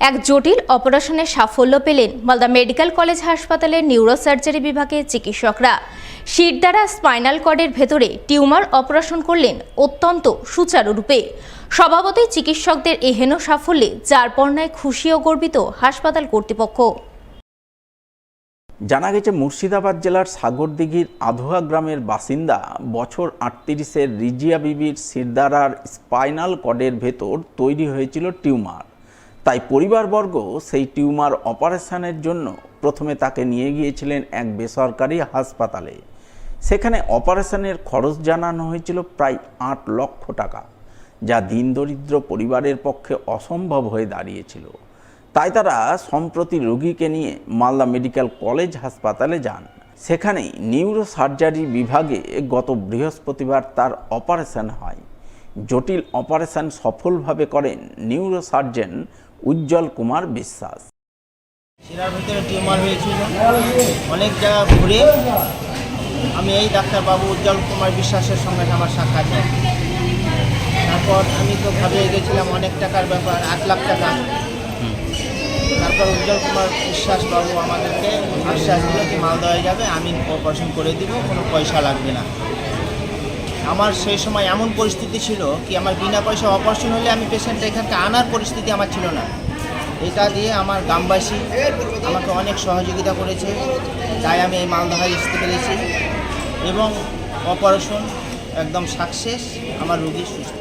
এক জটিল অপারেশনে সাফল্য পেলেন মালদা মেডিকেল কলেজ হাসপাতালের নিউরোসার্জারি বিভাগের চিকিৎসকরা। শিরদাঁড়া স্পাইনাল কর্ডের ভেতরে টিউমার অপারেশন করলেন অত্যন্ত সুচারুরূপে। স্বভাবতই চিকিৎসকদের এহেন সাফল্যে যারপরনায় খুশি ও গর্বিত হাসপাতাল কর্তৃপক্ষ। জানা গেছে মুর্শিদাবাদ জেলার সাগরদিঘির আধোয়া গ্রামের বাসিন্দা বছর 38-এর রিজিয়া বিবির শিরদাঁড়ার স্পাইনাল কর্ডের ভেতর তৈরি হয়েছিল টিউমার। তাই পরিবারবর্গ সেই টিউমার অপারেশনের জন্য প্রথমে তাকে নিয়ে গিয়েছিলেন এক বেসরকারি হাসপাতালে। সেখানে অপারেশনের খরচ জানানো হয়েছিল প্রায় 8 লক্ষ টাকা, যা দিনদরিদ্র পরিবারের পক্ষে অসম্ভব হয়ে দাঁড়িয়েছিল। তাই তারা সম্প্রতি রোগীকে নিয়ে মালদা মেডিকেল কলেজ হাসপাতালে যান। সেখানেই নিউরোসার্জারি বিভাগে গত বৃহস্পতিবার তার অপারেশন হয়। জটিল অপারেশন সফলভাবে করেন নিউরোসার্জন উজ্জ্বল কুমার বিশ্বাস। শিরার ভিতরে টিউমার হয়েছিল, অনেক জায়গা ঘুরে আমি এই ডাক্তারবাবু উজ্জ্বল কুমার বিশ্বাসের সঙ্গে আমার সাক্ষাৎ হয়। তারপর আমি তো ভাবিয়ে গেছিলাম অনেক টাকার ব্যাপার, 8 লাখ টাকা। তারপর উজ্জ্বল কুমার বিশ্বাস বাবু আমাদেরকে আশ্বাস দিল কি মালদা হয়ে যাবে, আমি অপারেশন করে দিব, কোনো পয়সা লাগবে না। আমার সেই সময় এমন পরিস্থিতি ছিল কি আমার বিনা পয়সা অপারেশন হলে আমি পেশেন্টটা এখানকে আনার পরিস্থিতি আমার ছিল না। এটা দিয়ে আমার গ্রামবাসী আমাকে অনেক সহযোগিতা করেছে, তাই আমি এই মালদায় আসতে পেরেছি এবং অপারেশন একদম সাকসেস, আমার রোগী সুস্থ।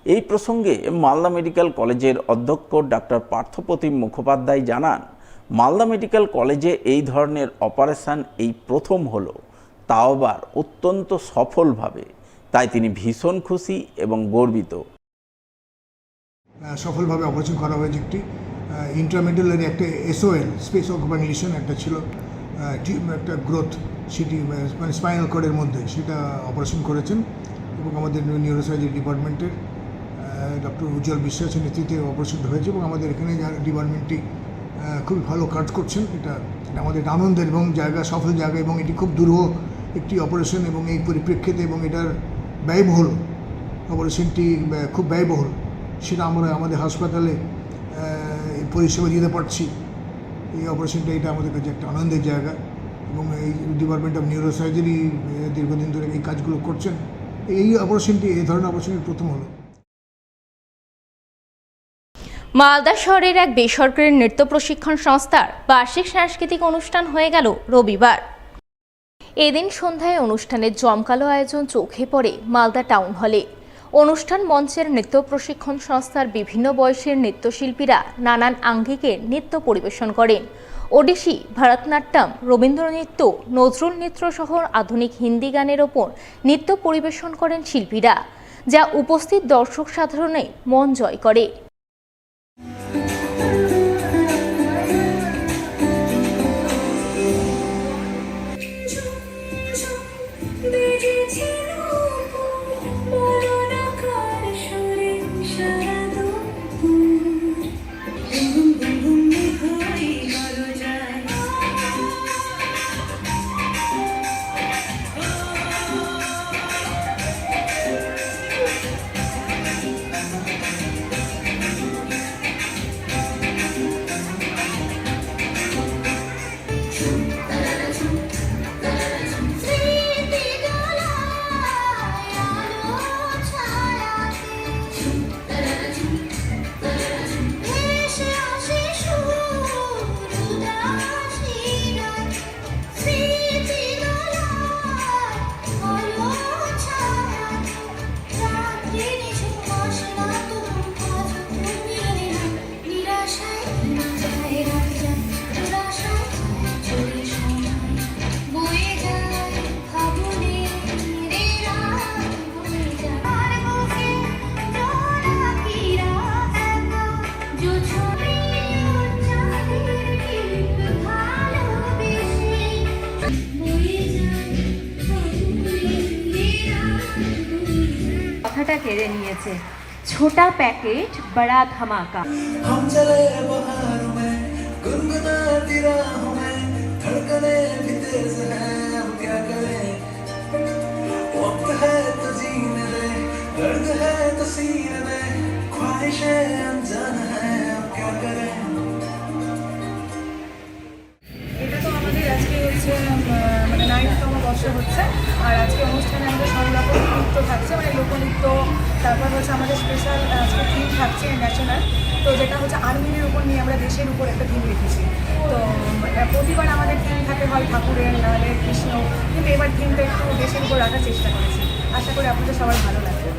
এই প্রসঙ্গে মালদা মেডিকেল কলেজের অধ্যক্ষ ডাক্তার পার্থপ্রতিম মুখোপাধ্যায় জানান, মালদা মেডিকেল কলেজে এই ধরনের অপারেশন এই প্রথম হলো, তাও আবার অত্যন্ত সফলভাবে। তাই তিনি ভীষণ খুশি এবং গর্বিত। সফলভাবে অপারেশন করা হয়েছে। একটি ইন্ট্রামেডুলারি একটা SOL স্পেস অকুপাইং লিশন একটা ছিল, একটা গ্রোথ, সেটি মানে স্পাইনাল কর্ডের মধ্যে, সেটা অপারেশন করেছেন এবং আমাদের নিউরোসার্জারি ডিপার্টমেন্টের ডক্টর উজ্জ্বল বিশ্বাসের নেতৃত্বে অপারেশনটা হয়েছে এবং আমাদের এখানে ডিপার্টমেন্টটি খুবই ভালো কাজ করছেন। এটা আমাদের আনন্দের এবং জায়গা, সফল জায়গা, এবং এটি খুব দুরূহ একটি অপারেশন এবং এই পরিপ্রেক্ষিতে এবং এটার ব্যয়বহুল, অপারেশনটি খুব ব্যয়বহুল, সেটা আমরা আমাদের হাসপাতালে পরিষেবা দিতে পারছি। এই অপারেশনটা এটা আমাদের কাছে একটা আনন্দের জায়গা এবং এই ডিপার্টমেন্ট অফ নিউরোসার্জারি দীর্ঘদিন ধরে এই কাজগুলো করছেন। এই অপারেশনটি এই ধরনের অপারেশনের প্রথম হলো। মালদা শহরের এক বেসরকারি নৃত্য প্রশিক্ষণ সংস্থার বার্ষিক সাংস্কৃতিক অনুষ্ঠান হয়ে গেল রবিবার। এদিন সন্ধ্যায় অনুষ্ঠানের জমকালো আয়োজন চোখে পড়ে মালদা টাউন হলে। অনুষ্ঠান মঞ্চের নৃত্য প্রশিক্ষণ সংস্থার বিভিন্ন বয়সের নৃত্যশিল্পীরা নানান আঙ্গিকের নৃত্য পরিবেশন করেন। ওডিশি, ভারতনাট্যম, রবীন্দ্রনৃত্য, নজরুল নৃত্য সহ আধুনিক হিন্দি গানের ওপর নৃত্য পরিবেশন করেন শিল্পীরা, যা উপস্থিত দর্শক সাধারণের মন জয় করে। কথাটা কেড়ে নিয়েছে। ছোটা প্যাকেট বড়া ধামাকা। हम चले बहारों में गुनगुनाती राहों में धड़कने भी तेज है, अब क्या करें, वक्त है तो जीने दे, दर्द है तो सीने दे, ख्वाहिशें अनजान है, अब क्या करें। হচ্ছে আমাদের স্পেশাল আজকে থিম থাকছে ন্যাশনাল, তো যেটা হচ্ছে আর্মির উপর নিয়ে আমরা দেশের উপর একটা থিম রেখেছি। তো প্রতিবার আমাদের থিম থাকে হয় ঠাকুরের, নাহলে কৃষ্ণ, কিন্তু এবার থিমটা একটু দেশের উপর রাখার চেষ্টা করেছি। আশা করি আপনাদের সবার ভালো লাগবে।